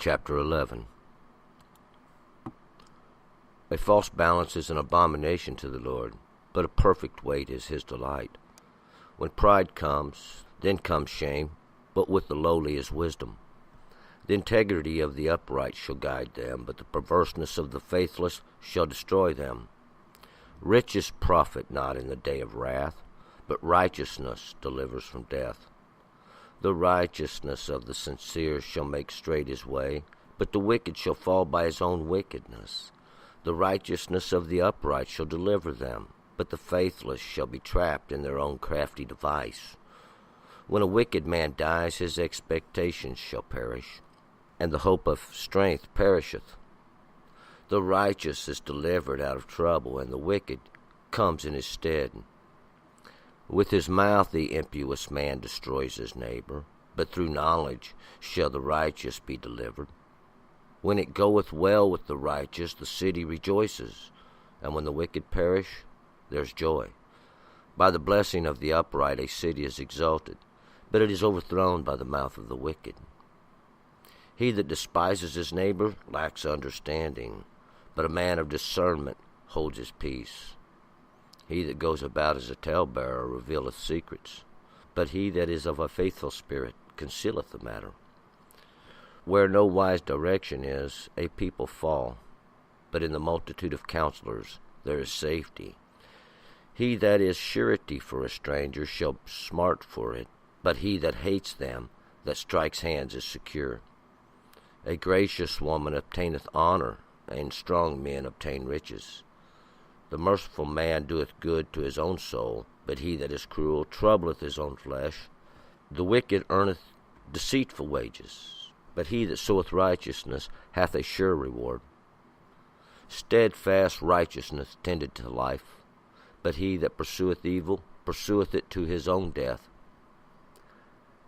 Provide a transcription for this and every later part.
Chapter 11. A false balance is an abomination to the Lord, but a perfect weight is his delight. When pride comes, then comes shame, but with the lowly is wisdom. The integrity of the upright shall guide them, but the perverseness of the faithless shall destroy them. Riches profit not in the day of wrath, but righteousness delivers from death. The righteousness of the sincere shall make straight his way, but the wicked shall fall by his own wickedness. The righteousness of the upright shall deliver them, but the faithless shall be trapped in their own crafty device. When a wicked man dies, his expectations shall perish, and the hope of strength perisheth. The righteous is delivered out of trouble, and the wicked comes in his stead. With his mouth the impious man destroys his neighbor, but through knowledge shall the righteous be delivered. When it goeth well with the righteous, the city rejoices, and when the wicked perish, there's joy. By the blessing of the upright a city is exalted, but it is overthrown by the mouth of the wicked. He that despises his neighbor lacks understanding, but a man of discernment holds his peace. He that goes about as a talebearer revealeth secrets, but he that is of a faithful spirit concealeth the matter. Where no wise direction is, a people fall, but in the multitude of counselors there is safety. He that is surety for a stranger shall smart for it, but he that hates them that strikes hands is secure. A gracious woman obtaineth honor, and strong men obtain riches. The merciful man doeth good to his own soul, but he that is cruel troubleth his own flesh. The wicked earneth deceitful wages, but he that soweth righteousness hath a sure reward. Steadfast righteousness tendeth to life, but he that pursueth evil pursueth it to his own death.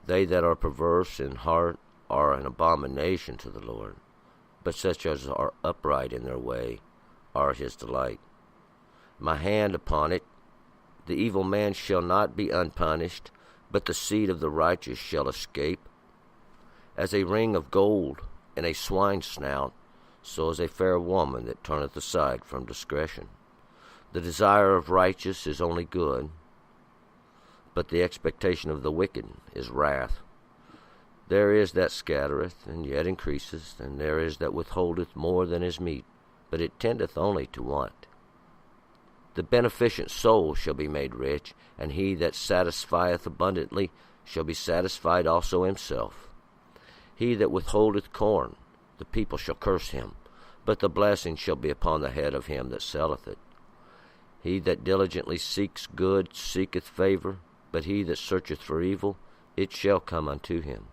They that are perverse in heart are an abomination to the Lord, but such as are upright in their way are his delight. My hand upon it, the evil man shall not be unpunished, but the seed of the righteous shall escape. As a ring of gold in a swine's snout, so is a fair woman that turneth aside from discretion. The desire of righteous is only good, but the expectation of the wicked is wrath. There is that scattereth, and yet increaseth, and there is that withholdeth more than is meet, but it tendeth only to want. The beneficent soul shall be made rich, and he that satisfieth abundantly shall be satisfied also himself. He that withholdeth corn, the people shall curse him, but the blessing shall be upon the head of him that selleth it. He that diligently seeks good seeketh favor, but he that searcheth for evil, it shall come unto him.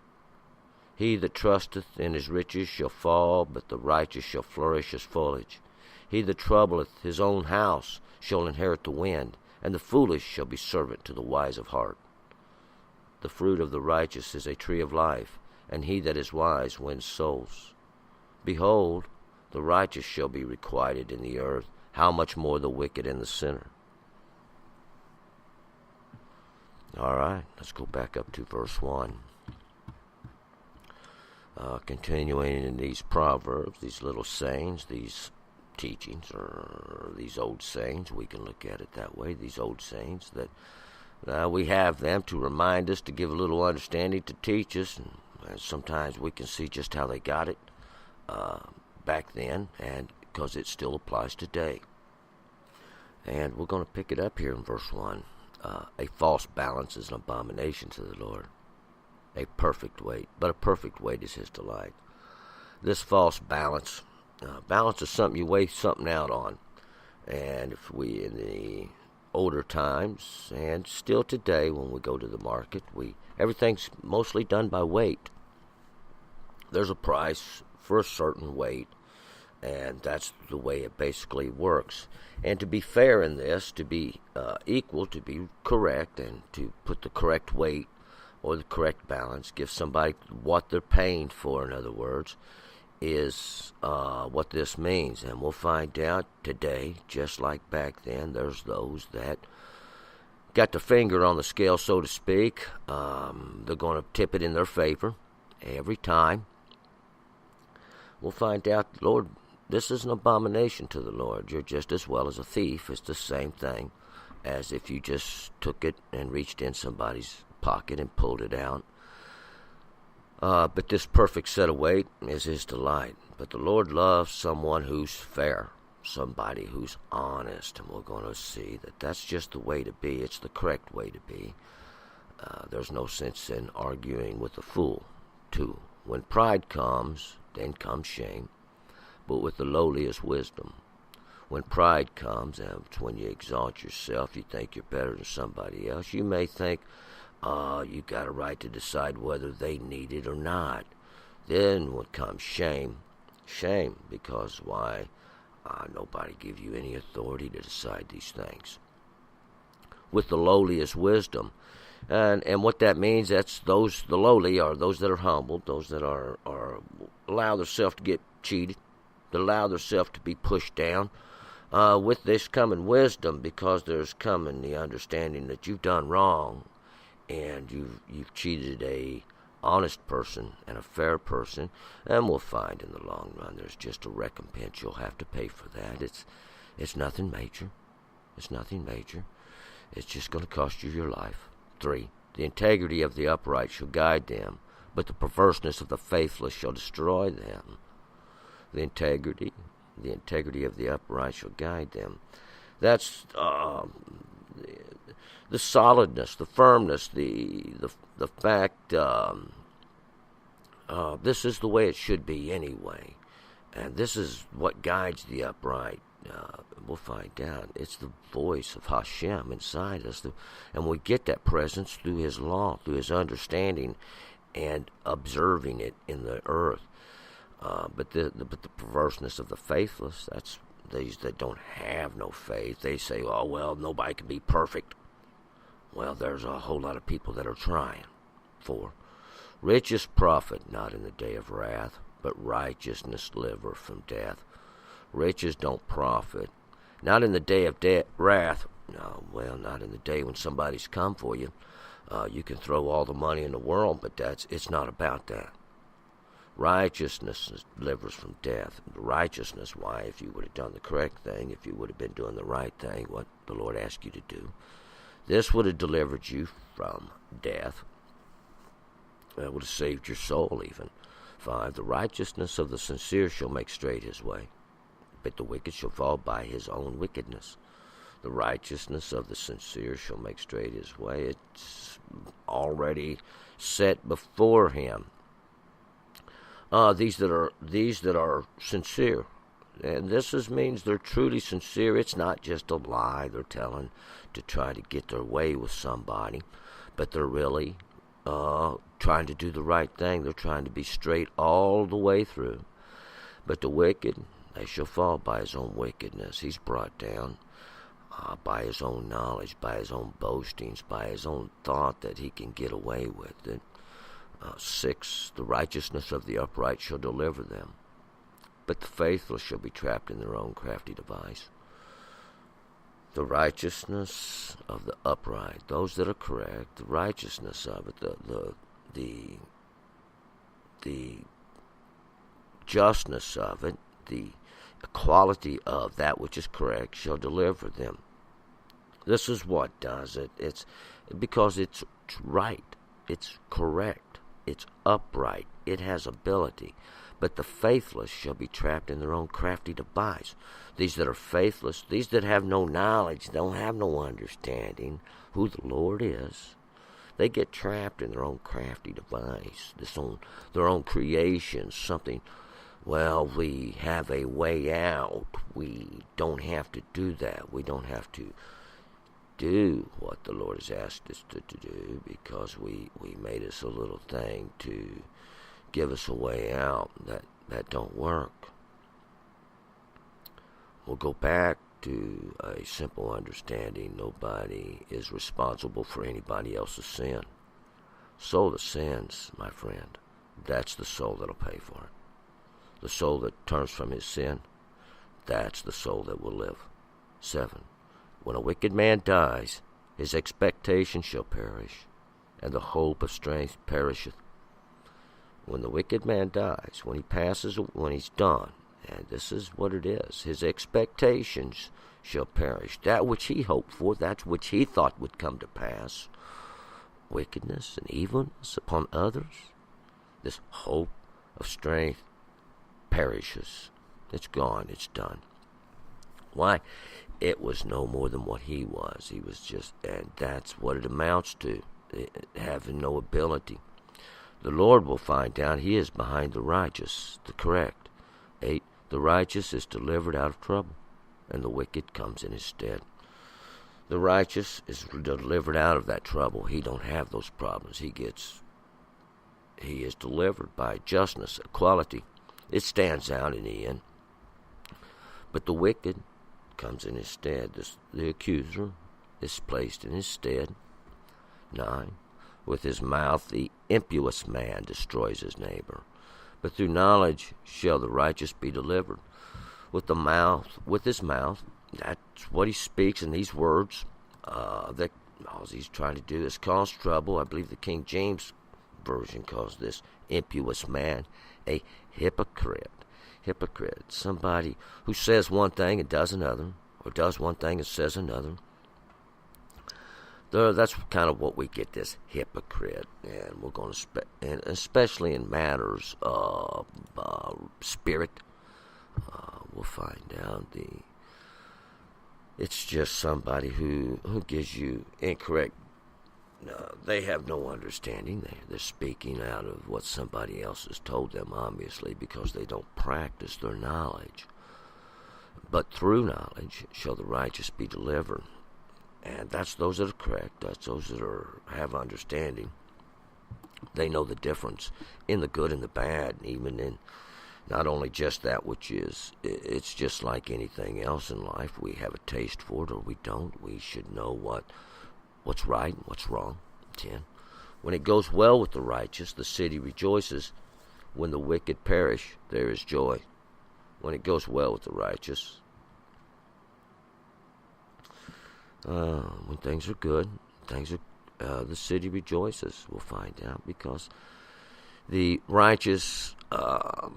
He that trusteth in his riches shall fall, but the righteous shall flourish as foliage. He that troubleth his own house shall inherit the wind, and the foolish shall be servant to the wise of heart. The fruit of the righteous is a tree of life, and he that is wise wins souls. Behold, the righteous shall be requited in the earth, how much more the wicked and the sinner. All right, let's go back up to verse 1. Continuing in these proverbs, these little sayings, these teachings, or these old sayings, we can look at it that way, these old sayings, that we have them to remind us, to give a little understanding, to teach us, and sometimes we can see just how they got it back then, and because it still applies today. And we're going to pick it up here in verse 1. A false balance is an abomination to the Lord. A perfect weight, but a perfect weight is his delight. This false balance, balance is something you weigh something out on. And if we, in the older times, and still today when we go to the market, everything's mostly done by weight. There's a price for a certain weight, and that's the way it basically works. And to be fair in this, to be equal, to be correct, and to put the correct weight or the correct balance, give somebody what they're paying for, in other words, is what this means. And we'll find out today, just like back then, there's those that got their finger on the scale, so to speak. They're going to tip it in their favor every time. we'll find out, Lord, this is an abomination to the Lord. You're just as well as a thief. It's the same thing as if you just took it and reached in somebody's pocket and pulled it out. But this perfect set of weight is his delight. But the Lord loves someone who's fair, somebody who's honest, and we're going to see that that's just the way to be. It's the correct way to be. There's no sense in arguing with a fool, too. When pride comes, then comes shame, but with the lowly is wisdom. When pride comes, and it's when you exalt yourself, you think you're better than somebody else. You may think, you got a right to decide whether they need it or not. Then when comes shame, because why? Nobody give you any authority to decide these things. With the lowly is wisdom. And what that means, that's the lowly are those that are humbled, those that are allow themselves to get cheated, that allow themselves to be pushed down. With this coming wisdom, because there's coming the understanding that you've done wrong, and you've cheated a honest person and a fair person, and we'll find in the long run there's just a recompense you'll have to pay for that. It's nothing major. It's nothing major. It's just going to cost you your life. 3. The integrity of the upright shall guide them, but the perverseness of the faithless shall destroy them. The integrity of the upright shall guide them. That's the solidness, the firmness, the fact. This is the way it should be anyway, and this is what guides the upright. We'll find out. It's the voice of Hashem inside us, and we get that presence through His law, through His understanding, and observing it in the earth. But the perverseness of the faithless, that's these that don't have no faith. They say, oh, well, nobody can be perfect. Well, there's a whole lot of people that are trying. 4. Riches profit not in the day of wrath, but righteousness deliver from death. Riches don't profit, not in the day of wrath. No, well, not in the day when somebody's come for you. You can throw all the money in the world, but it's not about that. Righteousness delivers from death. Righteousness, why? If you would have done the correct thing, if you would have been doing the right thing, what the Lord asked you to do, this would have delivered you from death. It would have saved your soul even. 5. The righteousness of the sincere shall make straight his way, but the wicked shall fall by his own wickedness. The righteousness of the sincere shall make straight his way. It's already set before him. These that are sincere, and this means they're truly sincere. It's not just a lie they're telling to try to get their way with somebody, but they're really trying to do the right thing. They're trying to be straight all the way through. But the wicked, they shall fall by his own wickedness. He's brought down by his own knowledge, by his own boastings, by his own thought that he can get away with it. 6. The righteousness of the upright shall deliver them, but the faithless shall be trapped in their own crafty device. The righteousness of the upright, those that are correct, the righteousness of it, the justness of it, the equality of that which is correct shall deliver them. This is what does it. It's because it's right, it's correct, it's upright, it has ability. But the faithless shall be trapped in their own crafty device. These that are faithless, these that have no knowledge, don't have no understanding who the Lord is, they get trapped in their own crafty device, their own creation, something. Well, we have a way out. We don't have to do that. We don't have to do what the Lord has asked us to do, because we made us a little thing to give us a way out. That don't work. We'll go back to a simple understanding. Nobody is responsible for anybody else's sin. Soul that sins, my friend, that's the soul that'll pay for it. The soul that turns from his sin, that's the soul that will live. 7. When a wicked man dies, his expectation shall perish, and the hope of strength perisheth. When the wicked man dies, when he passes, when he's done, and this is what it is, his expectations shall perish. That which he hoped for, that which he thought would come to pass, wickedness and evilness upon others, this hope of strength perishes. It's gone, it's done. Why? It was no more than what he was. He was just, and that's what it amounts to, having no ability. The Lord will find out he is behind the righteous, the correct. 8, the righteous is delivered out of trouble, and the wicked comes in his stead. The righteous is delivered out of that trouble. He don't have those problems. He is delivered by justness, equality. It stands out in the end. But the wicked comes in his stead. The accuser is placed in his stead. 9, with his mouth the impious man destroys his neighbor, but through knowledge shall the righteous be delivered. With his mouth, that's what he speaks in these words. That all he's trying to do is cause trouble. I believe the King James Version calls this impious man a hypocrite. Hypocrite, somebody who says one thing and does another, or does one thing and says another. That's kind of what we get, this hypocrite, and we're going to, and especially in matters of spirit, we'll find out it's just somebody who gives you incorrect. They have no understanding. They're speaking out of what somebody else has told them, obviously, because they don't practice their knowledge. But through knowledge shall the righteous be delivered. And that's those that are correct. That's those that have understanding. They know the difference in the good and the bad, even in not only just that which is. It's just like anything else in life. We have a taste for it or we don't. We should know what's right and what's wrong. 10. When it goes well with the righteous, the city rejoices. When the wicked perish, there is joy. When it goes well with the righteous, when things are good, the city rejoices. We'll find out, because the righteous are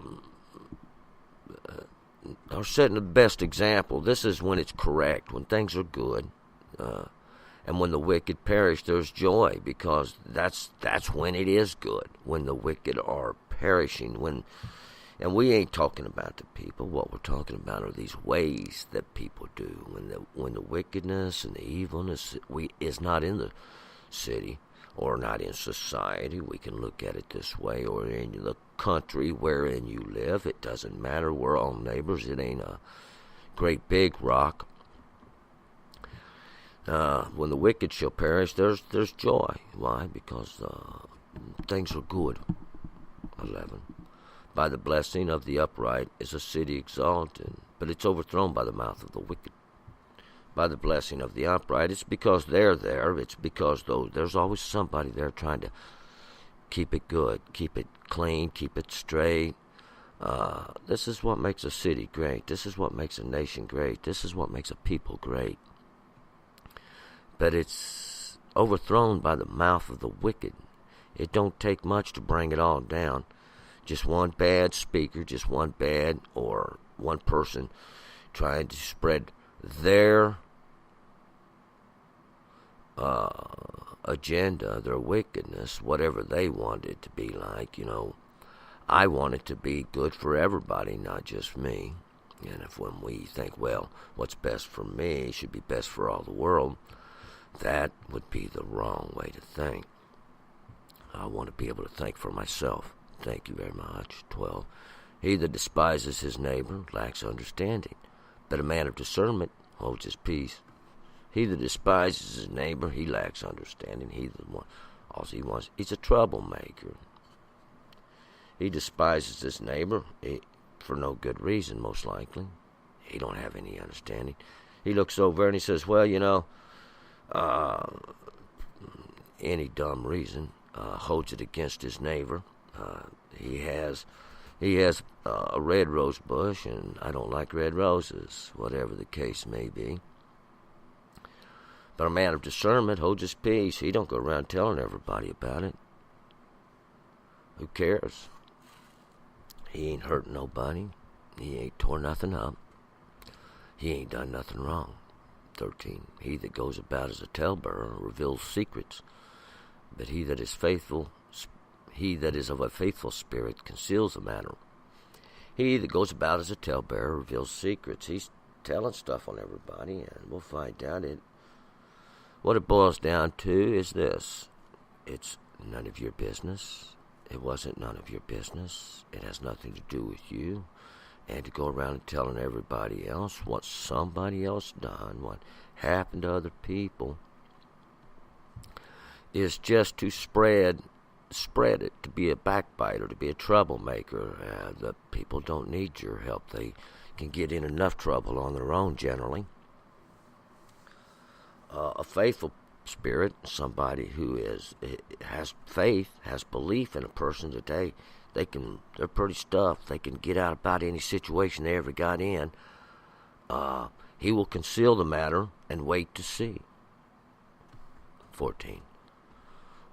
setting the best example. This is when it's correct, when things are good, and when the wicked perish, there's joy, because that's when it is good. When the wicked are perishing, and we ain't talking about the people. What we're talking about are these ways that people do. When the wickedness and the evilness is not in the city or not in society, we can look at it this way, or in the country wherein you live. It doesn't matter. We're all neighbors. It ain't a great big rock. When the wicked shall perish, there's joy. Why? Because things are good. 11. By the blessing of the upright is a city exalted, but it's overthrown by the mouth of the wicked. By the blessing of the upright, it's because they're there. It's because there's always somebody there trying to keep it good, keep it clean, keep it straight. This is what makes a city great. This is what makes a nation great. This is what makes a people great. But it's overthrown by the mouth of the wicked. It don't take much to bring it all down. Just one bad speaker, just one bad or one person trying to spread their agenda, their wickedness, whatever they want it to be like. I want it to be good for everybody, not just me. And when we think, well, what's best for me should be best for all the world, that would be the wrong way to think. I want to be able to think for myself. Thank you very much. 12. He that despises his neighbor lacks understanding, but a man of discernment holds his peace. He that despises his neighbor, he lacks understanding. He's a troublemaker. He despises his neighbor for no good reason, most likely. He don't have any understanding. He looks over and he says, well, any dumb reason, holds it against his neighbor. He has a red rose bush, and I don't like red roses, whatever the case may be. But a man of discernment holds his peace. He don't go around telling everybody about it. Who cares? He ain't hurt nobody. He ain't tore nothing up. He ain't done nothing wrong. 13. He that goes about as a talebearer reveals secrets, but he that is of a faithful spirit conceals the matter. He that goes about as a talebearer reveals secrets. He's telling stuff on everybody, and we'll find out it. What it boils down to is this. It's none of your business. It wasn't none of your business. It has nothing to do with you. And to go around and telling everybody else what somebody else done, what happened to other people, is just to spread it, to be a backbiter, to be a troublemaker. The people don't need your help. They can get in enough trouble on their own generally. A faithful spirit, somebody who has faith, has belief in a person today, they're pretty stuffed. They can get out about any situation they ever got in. He will conceal the matter and wait to see. 14.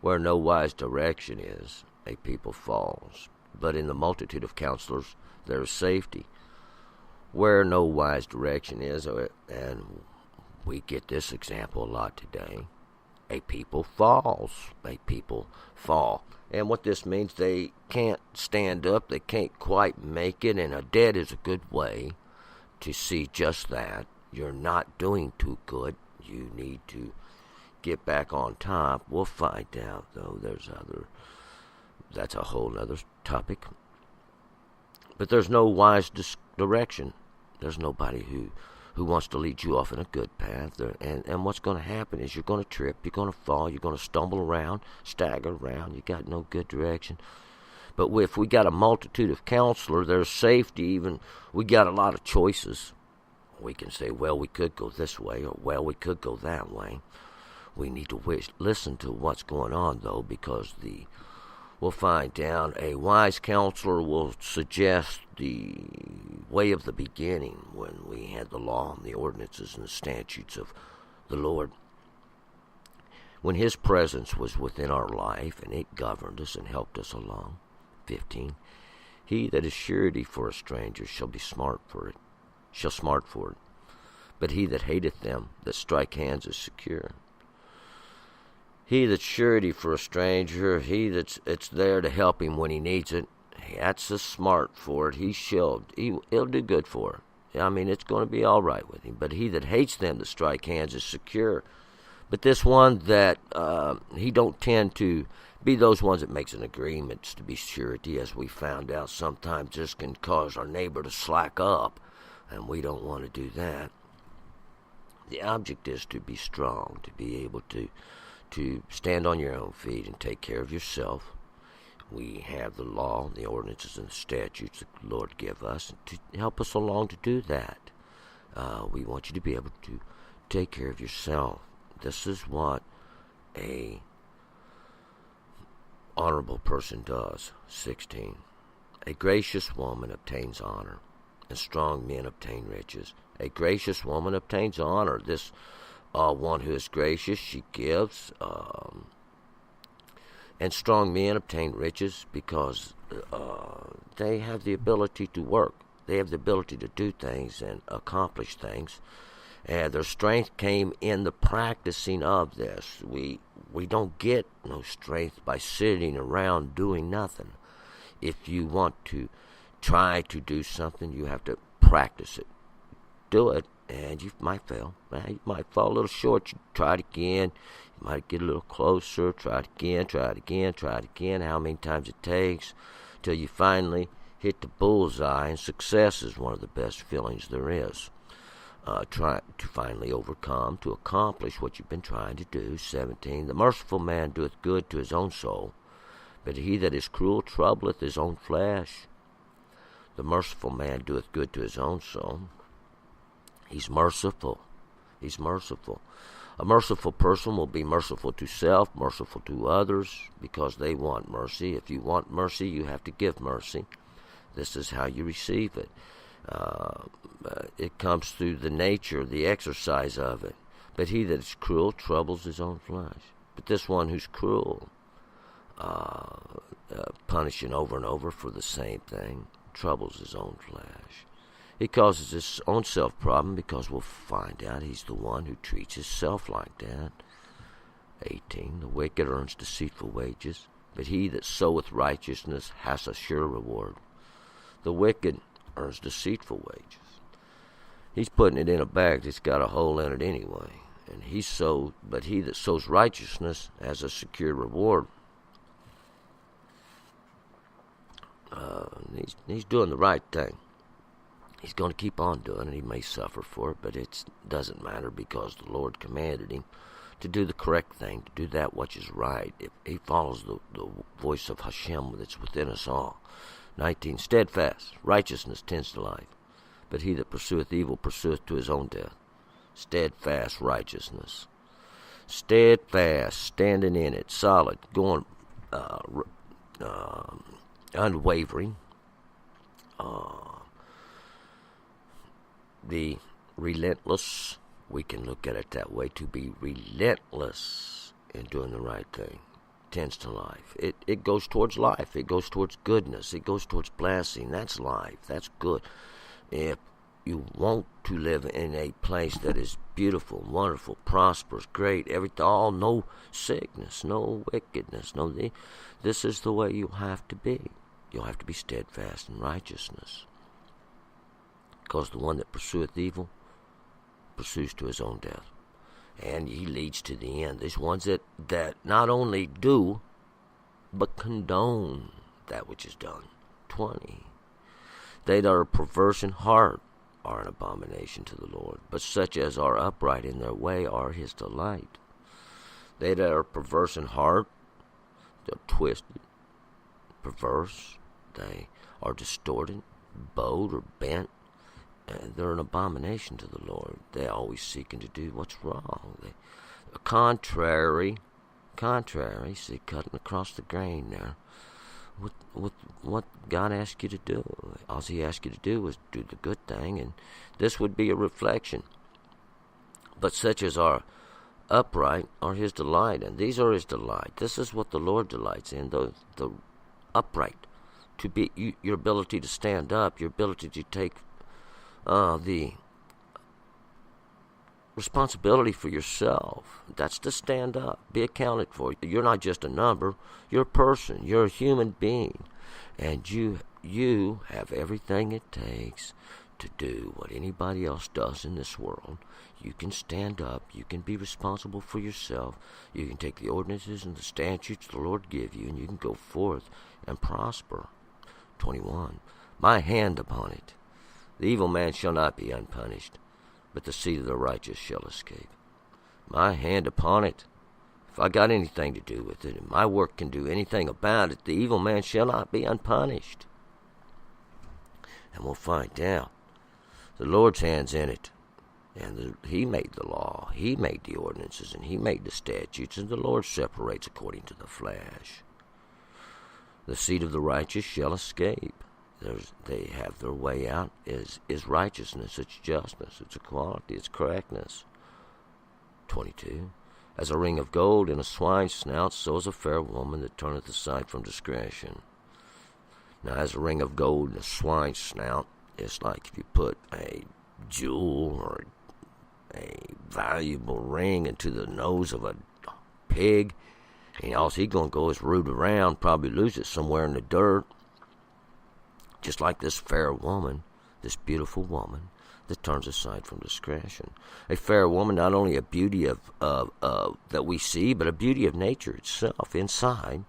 Where no wise direction is, a people falls, but in the multitude of counselors there is safety. Where no wise direction is, and we get this example a lot today, a people falls. A people fall. And what this means, they can't stand up, they can't quite make it, and a dead is a good way to see just that. You're not doing too good. You need to get back on top. We'll find out, though. That's a whole other topic. But there's no wise direction. There's nobody who wants to lead you off in a good path. And what's going to happen is you're going to trip, you're going to fall, you're going to stumble around, stagger around. You got no good direction. But if we got a multitude of counselors, there's safety. Even we got a lot of choices. We can say, well, we could go this way, or well, we could go that way. We need to listen to what's going on, though, because we'll find out a wise counselor will suggest the way of the beginning when we had the law and the ordinances and the statutes of the Lord. When His presence was within our life and it governed us and helped us along. 15. He that is surety for a stranger shall smart for it. But he that hateth them that strike hands is secure. He that's surety for a stranger, it's there to help him when he needs it, that's the smart for it. He'll do good for it. I mean, it's going to be all right with him. But he that hates them that strike hands is secure. But this one that he don't tend to be those ones that makes an agreement to be surety, as we found out sometimes this can cause our neighbor to slack up, and we don't want to do that. The object is to be strong, to be able to stand on your own feet and take care of yourself. We have the law, the ordinances, and the statutes that the Lord give us to help us along to do that. We want you to be able to take care of yourself. This is what a honorable person does. 16. A gracious woman obtains honor, and strong men obtain riches. A gracious woman obtains honor. This one who is gracious, she gives. And strong men obtain riches because they have the ability to work. They have the ability to do things and accomplish things. And their strength came in the practicing of this. We don't get no strength by sitting around doing nothing. If you want to try to do something, you have to practice it. Do it, and you might fail. You might fall a little short. You try it again. You might get a little closer. Try it again, try it again, try it again. How many times it takes till you finally hit the bullseye. And success is one of the best feelings there is. Try to finally overcome, to accomplish what you've been trying to do. 17. The merciful man doeth good to his own soul, but he that is cruel troubleth his own flesh. The merciful man doeth good to his own soul. He's merciful. He's merciful. A merciful person will be merciful to self, merciful to others, because they want mercy. If you want mercy, you have to give mercy. This is how you receive it. It comes through the nature, the exercise of it. But he that is cruel troubles his own flesh. But this one who's cruel, punishing over and over for the same thing, troubles his own flesh. He causes his own self problem because we'll find out he's the one who treats himself like that. 18. The wicked earns deceitful wages, but he that soweth righteousness has a sure reward. The wicked earns deceitful wages. He's putting it in a bag that's got a hole in it anyway. And but he that sows righteousness has a secure reward. He's doing the right thing. He's going to keep on doing it. He may suffer for it, but it doesn't matter because the Lord commanded him to do the correct thing, to do that which is right. If he follows the voice of Hashem that's within us all. 19. Steadfast righteousness tends to life, but he that pursueth evil pursueth to his own death. Steadfast righteousness. Steadfast, standing in it, solid, going, unwavering. The relentless, we can look at it that way, to be relentless in doing the right thing tends to life. It goes towards life. It goes towards goodness. It goes towards blessing. That's life. That's good. If you want to live in a place that is beautiful, wonderful, prosperous, great, everything, no sickness, no wickedness, this is the way you have to be. You'll have to be steadfast in righteousness. Because the one that pursueth evil pursues to his own death. And he leads to the end. There's ones that not only do, but condone that which is done. 20. They that are perverse in heart are an abomination to the Lord, but such as are upright in their way are his delight. They that are perverse in heart, they're twisted, perverse, they are distorted, bowed, or bent, and they're an abomination to the Lord. They're always seeking to do what's wrong. They're contrary, see, cutting across the grain there. With what God asked you to do. All he asked you to do was do the good thing, and this would be a reflection. But such as are upright are his delight, and these are his delight. This is what the Lord delights in, the upright. To be your ability to stand up, your ability to take the responsibility for yourself. That's to stand up, be accounted for. You're not just a number, you're a person, you're a human being, and you have everything it takes to do what anybody else does in this world. You can stand up, you can be responsible for yourself, you can take the ordinances and the statutes the Lord give you, and you can go forth and prosper. 21. My hand upon it. The evil man shall not be unpunished, but the seed of the righteous shall escape. My hand upon it. If I got anything to do with it, and my work can do anything about it, the evil man shall not be unpunished. And we'll find out. The Lord's hand's in it. And he made the law. He made the ordinances, and he made the statutes, and the Lord separates according to the flesh. The seed of the righteous shall escape. They have their way out is righteousness, it's justice, it's equality, it's correctness. 22. As a ring of gold in a swine's snout, so is a fair woman that turneth aside from discretion. Now, as a ring of gold in a swine's snout, it's like if you put a jewel or a valuable ring into the nose of a pig, and all he's going to go is root around, probably lose it somewhere in the dirt. Just like this fair woman, this beautiful woman that turns aside from discretion. A fair woman, not only a beauty of that we see, but a beauty of nature itself inside.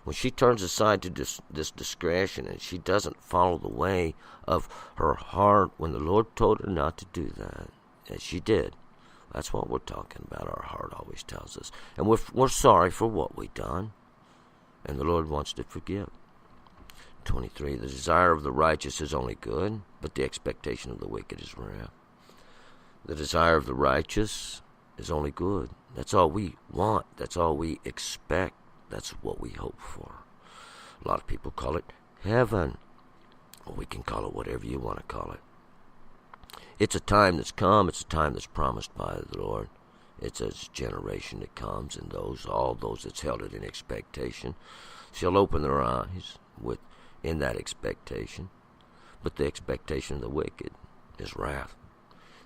When she turns aside to this discretion and she doesn't follow the way of her heart, when the Lord told her not to do that, and she did. That's what we're talking about. Our heart always tells us. And we're sorry for what we've done, and the Lord wants to forgive. 23. The desire of the righteous is only good, but the expectation of the wicked is wrath. The desire of the righteous is only good. That's all we want. That's all we expect. That's what we hope for. A lot of people call it heaven. Or we can call it whatever you want to call it. It's a time that's come. It's a time that's promised by the Lord. It's a generation that comes, and all those that's held it in expectation shall open their eyes in that expectation, but the expectation of the wicked is wrath.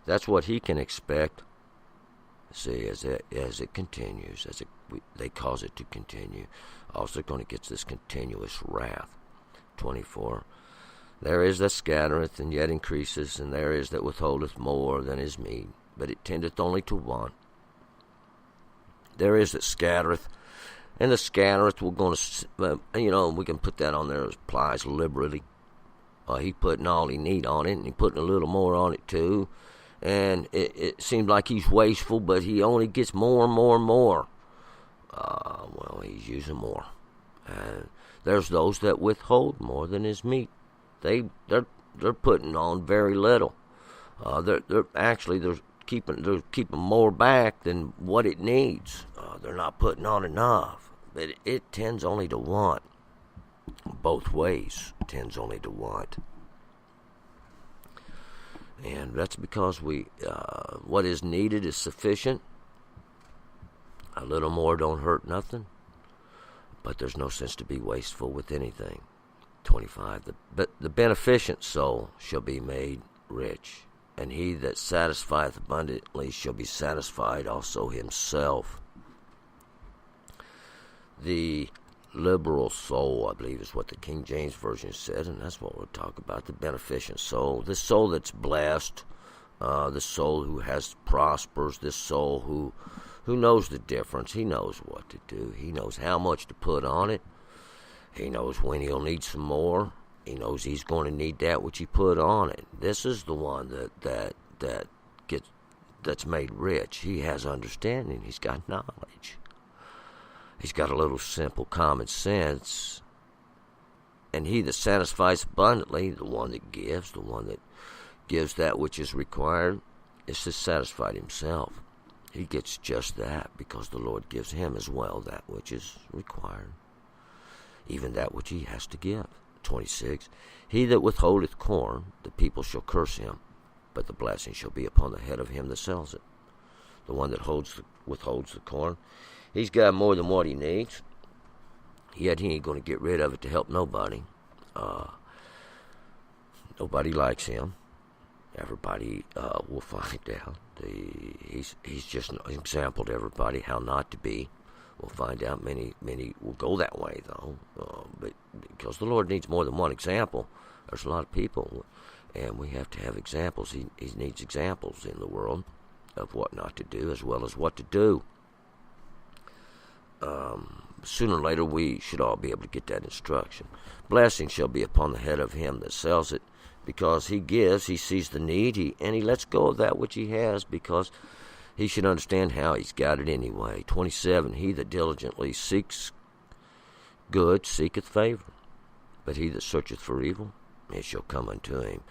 That's what he can expect. See, as it continues, they cause it to continue. Also going to get this continuous wrath. 24. There is that scattereth, and yet increaseth, and there is that withholdeth more than is meet, but it tendeth only to want. There is that scattereth, and the scattereth, we're going to, we can put that on there as applies liberally. He putting all he need on it, and he putting a little more on it too. And it seems like he's wasteful, but he only gets more and more and more. He's using more. And there's those that withhold more than is meet. They're putting on very little. They're keeping more back than what it needs. They're not putting on enough. But it tends only to want. Both ways, it tends only to want. And that's because what is needed is sufficient. A little more don't hurt nothing. But there's no sense to be wasteful with anything. 25. The beneficent soul shall be made rich, and he that satisfieth abundantly shall be satisfied also himself. The liberal soul, I believe, is what the King James Version said, and that's what we'll talk about, the beneficent soul. This soul that's blessed, this soul who prospers, this soul who knows the difference. He knows what to do. He knows how much to put on it. He knows when he'll need some more. He knows he's going to need that which he put on it. This is the one that's made rich. He has understanding. He's got knowledge. He's got a little simple common sense. And he that satisfies abundantly, the one that gives that which is required, is to satisfy himself. He gets just that because the Lord gives him as well that which is required, even that which he has to give. 26. He that withholdeth corn, the people shall curse him, but the blessing shall be upon the head of him that sells it. The one that withholds the corn, he's got more than what he needs, yet he ain't going to get rid of it to help nobody. Nobody likes him. Everybody will find out. He's just an example to everybody how not to be. We'll find out many will go that way, though. But because the Lord needs more than one example. There's a lot of people, and we have to have examples. He needs examples in the world of what not to do as well as what to do. Sooner or later, we should all be able to get that instruction. Blessing shall be upon the head of him that sells it, because he gives, he sees the need, and he lets go of that which he has, because he should understand how he's got it anyway. 27, he that diligently seeks good seeketh favor, but he that searcheth for evil, it shall come unto him.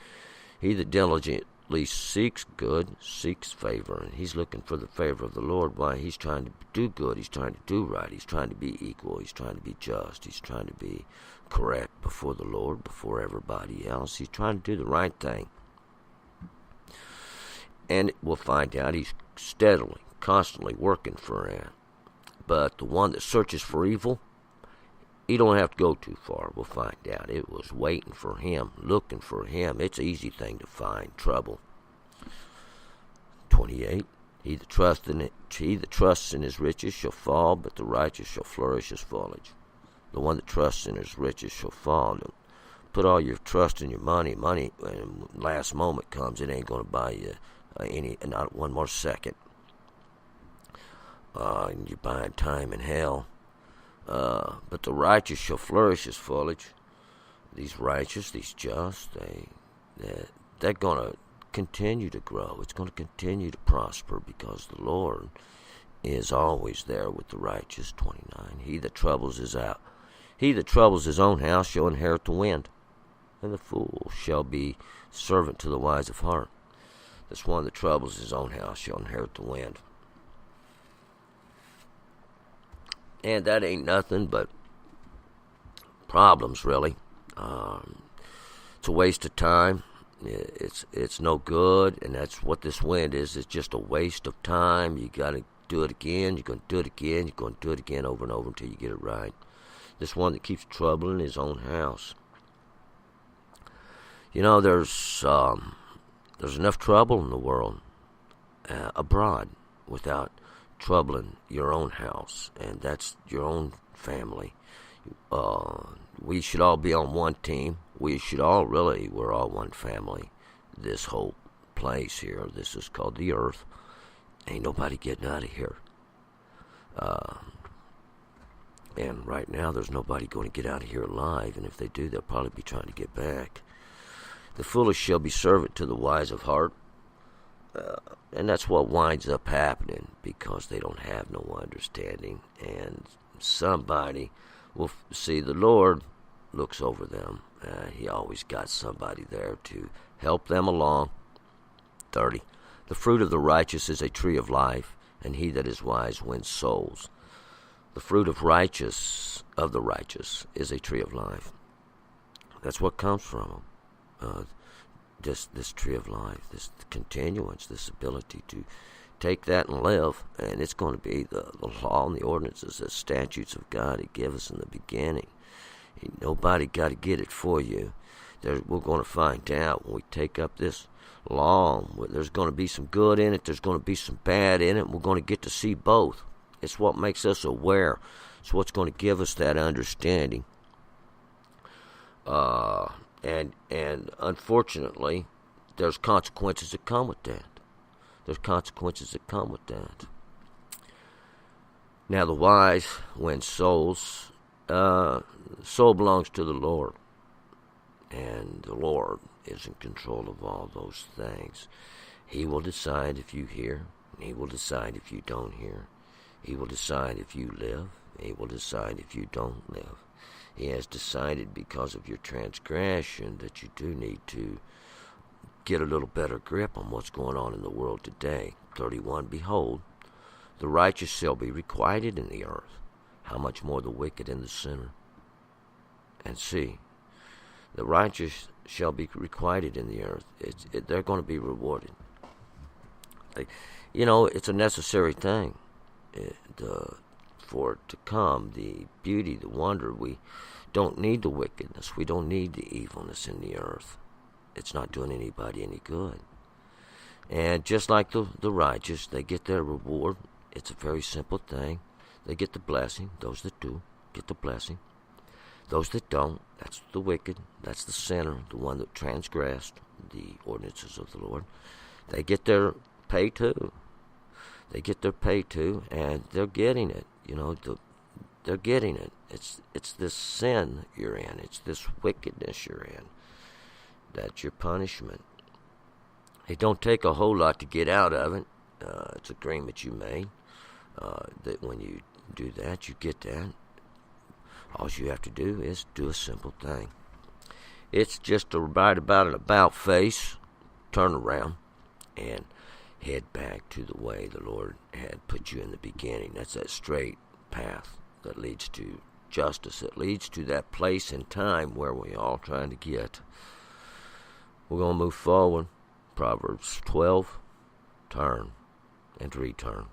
He that diligently seeks good seeks favor, and he's looking for the favor of the Lord. Why? He's trying to do good, he's trying to do right, he's trying to be equal, he's trying to be just, he's trying to be correct before the Lord, before everybody else. He's trying to do the right thing. And we'll find out he's steadily, constantly working for it. But the one that searches for evil, he don't have to go too far. We'll find out. It was waiting for him, looking for him. It's an easy thing to find trouble. 28. He that trusts in his riches shall fall, but the righteous shall flourish as foliage. The one that trusts in his riches shall fall. Put all your trust in your money. Money, when last moment comes, it ain't going to buy you not one more second. You're buying time in hell. But the righteous shall flourish as foliage. These righteous, these just, they're going to continue to grow. It's going to continue to prosper because the Lord is always there with the righteous. 29. He that troubles his own house shall inherit the wind, and the fool shall be servant to the wise of heart. This one that troubles his own house shall inherit the wind. And that ain't nothing but problems, really. It's a waste of time. It's no good, and that's what this wind is. It's just a waste of time. You got to do it again. You're going to do it again. You're going to do it again over and over until you get it right. This one that keeps troubling his own house. You know, there's enough trouble in the world abroad without troubling your own house, and that's your own family. We should all be on one team. We're all one family. This whole place here, this is called the earth. Ain't nobody getting out of here. And right now, there's nobody going to get out of here alive, and if they do, they'll probably be trying to get back. The foolish shall be servant to the wise of heart. And that's what winds up happening because they don't have no understanding. And somebody will see the Lord looks over them. He always got somebody there to help them along. 30. The fruit of the righteous is a tree of life, and he that is wise wins souls. The fruit of the righteous is a tree of life. That's what comes from them. This tree of life, this continuance, this ability to take that and live, and it's going to be the law and the ordinances, the statutes of God He gave us in the beginning. Nobody got to get it for you. We're going to find out when we take up this law. There's going to be some good in it. There's going to be some bad in it. We're going to get to see both. It's what makes us aware. It's what's going to give us that understanding. And unfortunately, there's consequences that come with that. Now the wise win souls. Soul belongs to the Lord. And the Lord is in control of all those things. He will decide if you hear. He will decide if you don't hear. He will decide if you live. He will decide if you don't live. He has decided because of your transgression that you do need to get a little better grip on what's going on in the world today. 31, behold, the righteous shall be requited in the earth. How much more the wicked and the sinner? And see, the righteous shall be requited in the earth. They're going to be rewarded. It's a necessary thing. For it to come, the beauty, the wonder, we don't need the wickedness. We don't need the evilness in the earth. It's not doing anybody any good. And just like the righteous, they get their reward. It's a very simple thing. They get the blessing. Those that do get the blessing. Those that don't, that's the wicked. That's the sinner, the one that transgressed the ordinances of the Lord. They get their pay too. And they're getting it. They're getting it. It's this sin you're in. It's this wickedness you're in. That's your punishment. It don't take a whole lot to get out of it. It's an agreement you made. That when you do that, you get that. All you have to do is do a simple thing. It's just to write about an about face, turn around, and head back to the way the Lord had put you in the beginning. That's that straight path that leads to justice. It leads to that place and time where we're all trying to get. We're going to move forward. Proverbs 12, turn and return.